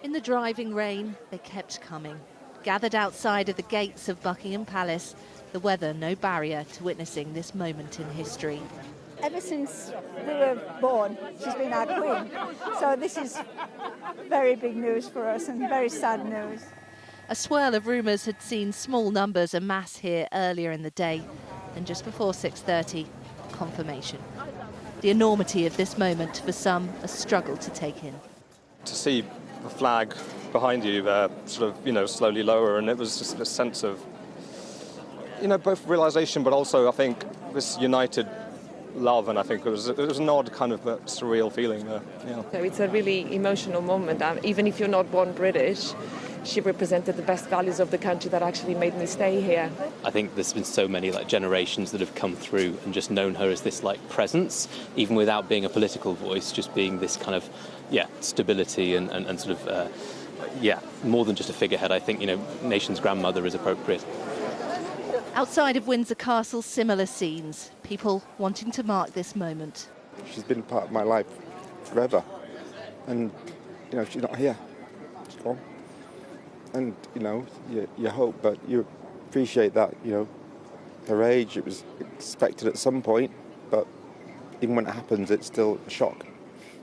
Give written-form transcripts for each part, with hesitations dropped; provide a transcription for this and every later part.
In the driving rain, they kept coming. Gathered outside of the gates of Buckingham Palace, the weather no barrier to witnessing this moment in history. Ever since we were born, she's been our queen. So this is very big news for us and very sad news. A swirl of rumours had seen small numbers amass here earlier in the day, and just before 6:30, confirmation. The enormity of this moment for some a struggle to take in. To see the flag behind you slowly lower, and it was just a sense of, both realisation, but also I think this united love, and I think it was an odd kind of surreal feeling there. Yeah. So it's a really emotional moment. Even if you're not born British, she represented the best values of the country that actually made me stay here. I think there's been so many generations that have come through and just known her as this presence, even without being a political voice, just being this kind of stability and more than just a figurehead. I think nation's grandmother is appropriate. Outside of Windsor Castle, similar scenes, people wanting to mark this moment. She's been part of my life forever, and she's not here. She's gone. And you hope, but you appreciate that. Her age, it was expected at some point, but even when it happens, it's still a shock.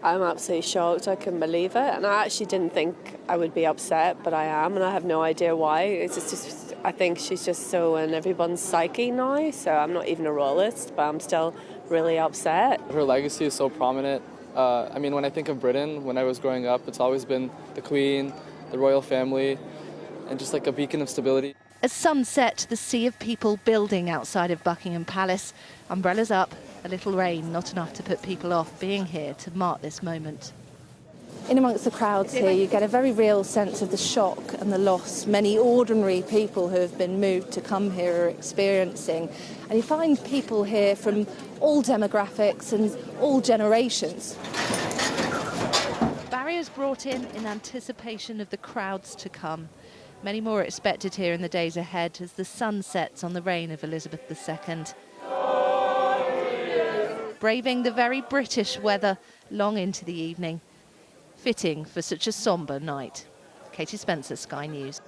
I'm absolutely shocked. I couldn't believe it, and I actually didn't think I would be upset, but I am, and I have no idea why. It's just I think she's just so in everyone's psyche now. So I'm not even a royalist, but I'm still really upset. Her legacy is so prominent. When I think of Britain, when I was growing up, it's always been the Queen, the royal family, and just a beacon of stability. As sunset, the sea of people building outside of Buckingham Palace, umbrellas up, a little rain, not enough to put people off being here to mark this moment. In amongst the crowds here, you get a very real sense of the shock and the loss many ordinary people who have been moved to come here are experiencing. And you find people here from all demographics and all generations. Barriers brought in anticipation of the crowds to come. Many more are expected here in the days ahead as the sun sets on the reign of Elizabeth II. Braving the very British weather long into the evening. Fitting for such a sombre night. Katie Spencer, Sky News.